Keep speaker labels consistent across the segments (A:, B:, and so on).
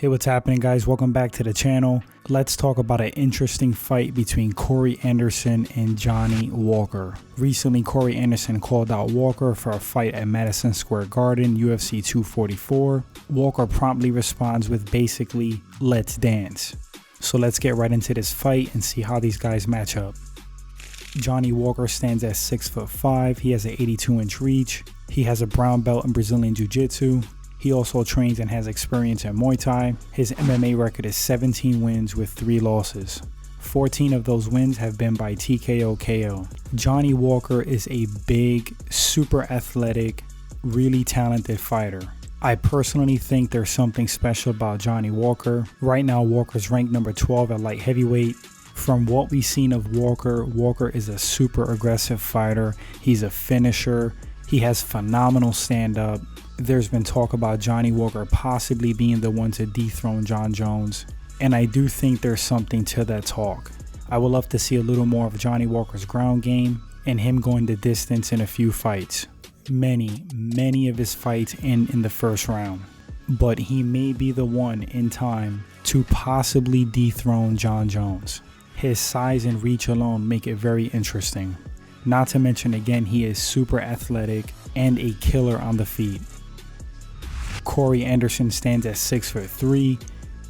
A: Hey, what's happening, guys? Welcome back to the channel. Let's talk about an interesting fight between Corey Anderson and Johnny Walker. Recently, Corey Anderson called out Walker for a fight at Madison Square Garden, UFC 244. Walker promptly responds with basically, "Let's dance." So let's get right into this fight and see how these guys match up. Johnny Walker stands at 6'5". He has an 82-inch reach. He has a brown belt in Brazilian Jiu-Jitsu. He also trains and has experience in Muay Thai. His MMA record is 17 wins with 3 losses. 14 of those wins have been by TKO KO. Johnny Walker is a big, super athletic, really talented fighter. I personally think there's something special about Johnny Walker. Right now, Walker's ranked number 12 at light heavyweight. From what we've seen of Walker, Walker is a super aggressive fighter. He's a finisher. He has phenomenal stand-up. There's been talk about Johnny Walker possibly being the one to dethrone Jon Jones, and I do think there's something to that talk. I would love to see a little more of Johnny Walker's ground game and him going the distance in a few fights. Many of his fights end in the first round, but he may be the one in time to possibly dethrone Jon Jones. His size and reach alone make it very interesting. Not to mention, again, he is super athletic and a killer on the feet. Corey Anderson stands at 6'3".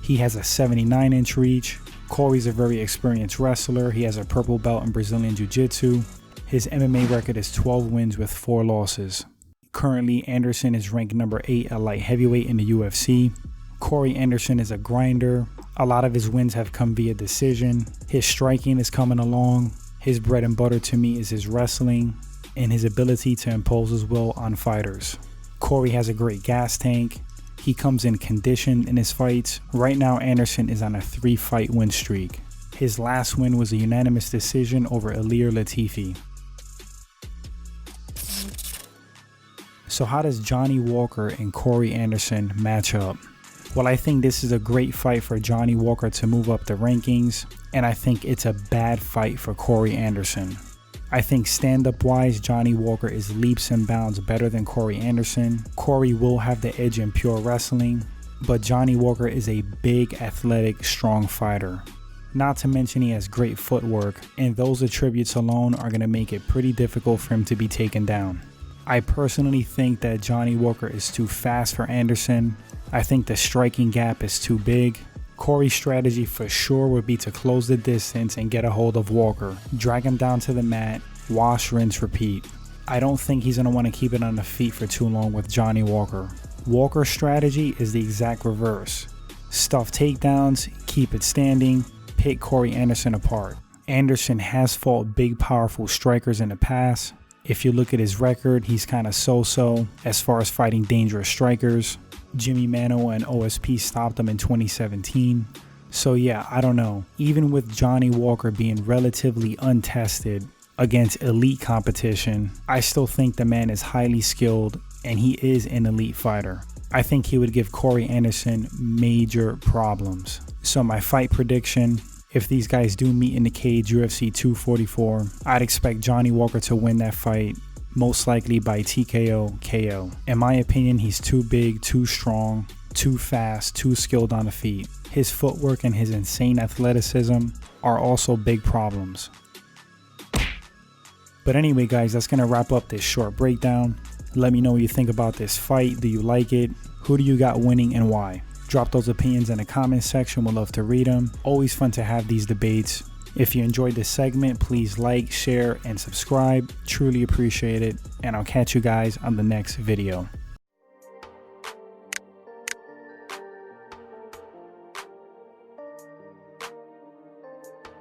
A: He has a 79-inch reach. Corey's a very experienced wrestler. He has a purple belt in Brazilian Jiu-Jitsu. His MMA record is 12 wins with 4 losses. Currently, Anderson is ranked number 8 at light heavyweight in the UFC. Corey Anderson is a grinder. A lot of his wins have come via decision. His striking is coming along. His bread and butter to me is his wrestling and his ability to impose his will on fighters. Corey has a great gas tank. He comes in conditioned in his fights. Right now, Anderson is on a 3-fight win streak. His last win was a unanimous decision over Ilir Latifi. So how does Johnny Walker and Corey Anderson match up? Well, I think this is a great fight for Johnny Walker to move up the rankings, and I think it's a bad fight for Corey Anderson. I think stand-up wise, Johnny Walker is leaps and bounds better than Corey Anderson. Corey will have the edge in pure wrestling, but Johnny Walker is a big, athletic, strong fighter. Not to mention he has great footwork, and those attributes alone are going to make it pretty difficult for him to be taken down. I personally think that Johnny Walker is too fast for Anderson. I think the striking gap is too big. Corey's strategy for sure would be to close the distance and get a hold of Walker, drag him down to the mat, wash, rinse, repeat. I don't think he's going to want to keep it on the feet for too long with Johnny Walker. Walker's strategy is the exact reverse. Stuff takedowns, keep it standing, pick Corey Anderson apart. Anderson has fought big, powerful strikers in the past. If you look at his record, he's kind of so-so as far as fighting dangerous strikers. Jimmy Manoa and OSP stopped him in 2017. So yeah, I don't know. Even with Johnny Walker being relatively untested against elite competition, I still think the man is highly skilled and he is an elite fighter. I think he would give Corey Anderson major problems. So my fight prediction, if these guys do meet in the cage UFC 244, I'd expect Johnny Walker to win that fight, most likely by TKO KO. In my opinion, he's too big, too strong, too fast, too skilled on the feet. His footwork and his insane athleticism are also big problems. But anyway, guys, that's going to wrap up this short breakdown. Let me know what you think about this fight. Do you like it? Who do you got winning and why? Drop those opinions in the comments section. We'd love to read them. Always fun to have these debates. If you enjoyed this segment, please like, share, and subscribe. Truly appreciate it. And I'll catch you guys on the next video.